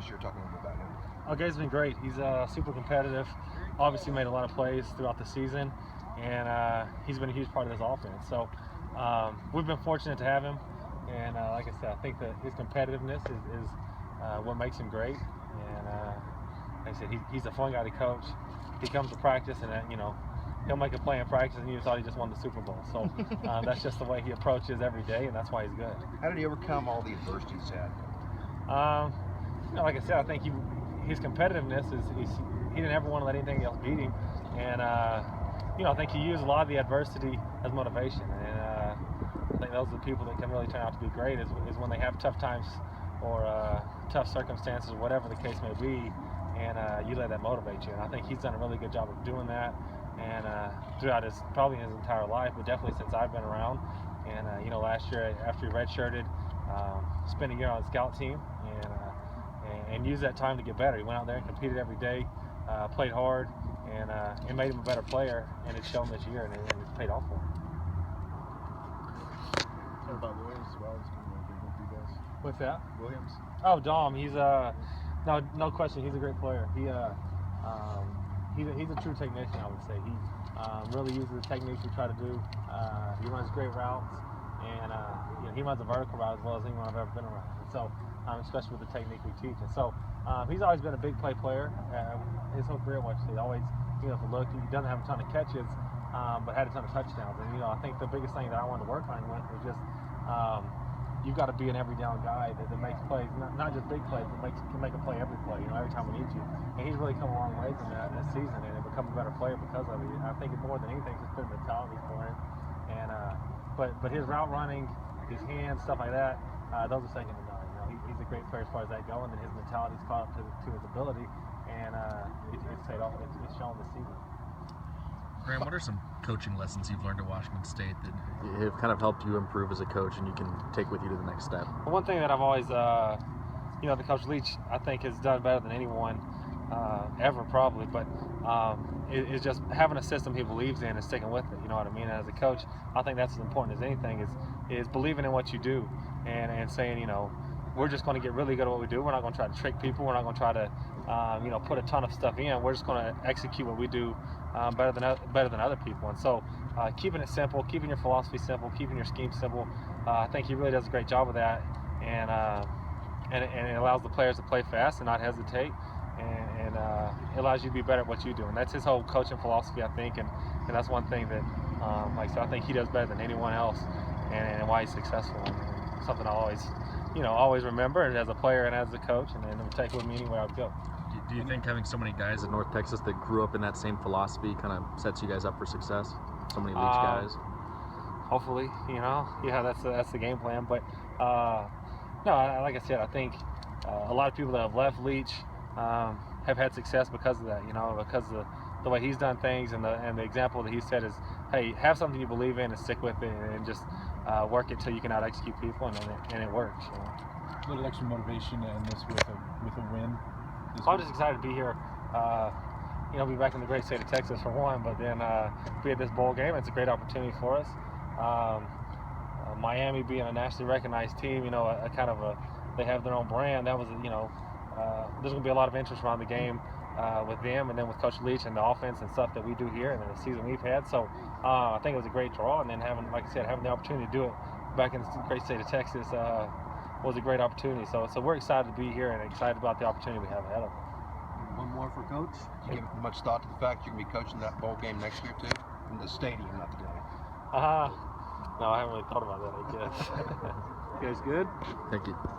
this year? Talking a little bit about him. Gabe's been great. He's super competitive. Obviously made a lot of plays throughout the season, and he's been a huge part of this offense. So we've been fortunate to have him, and like I said, I think that his competitiveness is what makes him great. And like I said, he's a fun guy to coach. He comes to practice, and he'll make a play in practice, and you thought he just won the Super Bowl. So that's just the way he approaches every day, and that's why he's good. How did he overcome all the adversity he's had? Like I said, I think his competitiveness he didn't ever want to let anything else beat him, and I think he used a lot of the adversity as motivation. And I think those are the people that can really turn out to be great is when they have tough times or tough circumstances, or whatever the case may be, and you let that motivate you. And I think he's done a really good job of doing that, and throughout probably his entire life, but definitely since I've been around. And last year after he redshirted, spent a year on the scout team, and used that time to get better. He went out there and competed every day, played hard, and it made him a better player, and it's shown this year, and it's paid off for him. What about Williams as well? He's been really big with you guys. What's that? Williams? Oh, Dom. He's no question. He's a great player. He's a true technician, I would say. He really uses the techniques we try to do. He runs great routes, and he runs a vertical route as well as anyone I've ever been around. And so, especially with the technique we teach. And so, he's always been a big play player. His whole career, he always, if you look, he doesn't have a ton of catches, but had a ton of touchdowns. And I think the biggest thing that I wanted to work on with was just you've got to be an every down guy that makes plays, not just big plays, but can make a play every play. Every time we need you. And he's really come a long ways in that this season, and become a better player because of it. I think more than anything, it's just been mentality for him. And but his route running, his hands, stuff like that, those are second to none. He's a great player as far as that going, and his mentality's caught up to his ability, and it's paid off. It's shown this season. Graham, what are some coaching lessons you've learned at Washington State that have kind of helped you improve as a coach and you can take with you to the next step? One thing that I've always, the Coach Leach, I think, has done better than anyone ever probably, but is just having a system he believes in and sticking with it. You know what I mean? And as a coach, I think that's as important as anything is believing in what you do and saying, we're just going to get really good at what we do. We're not going to try to trick people. We're not going to try to, put a ton of stuff in. We're just going to execute what we do better than other people. And so, keeping it simple, keeping your philosophy simple, keeping your scheme simple. I think he really does a great job of that, and it allows the players to play fast and not hesitate, and it allows you to be better at what you do. And that's his whole coaching philosophy, I think, and that's one thing that, I think he does better than anyone else, and why he's successful. And something I always remember as a player and as a coach, and it would take with me anywhere I would go. do you think having so many guys In North Texas that grew up in that same philosophy kind of sets you guys up for success? So many Leach guys? Hopefully, that's the game plan. But no, like I said, I think a lot of people that have left Leach have had success because of that. Because of the way he's done things, and the example that he said is, hey, have something you believe in and stick with it, and just work it till you can out execute people, and it works. A little extra motivation and this with a win. I'm just excited to be here. Be back in the great state of Texas for one, but then be at this bowl game. It's a great opportunity for us. Miami being a nationally recognized team, they have their own brand. That was, there's going to be a lot of interest around the game with them, and then with Coach Leach and the offense and stuff that we do here, and the season we've had. So I think it was a great draw, and then having the opportunity to do it back in the great state of Texas was a great opportunity. So we're excited to be here and excited about the opportunity we have ahead of us. One more for Coach. You give much thought to the fact you're going to be coaching that bowl game next year too, in the stadium, not the game? No, I haven't really thought about that, I guess. You guys good? Thank you.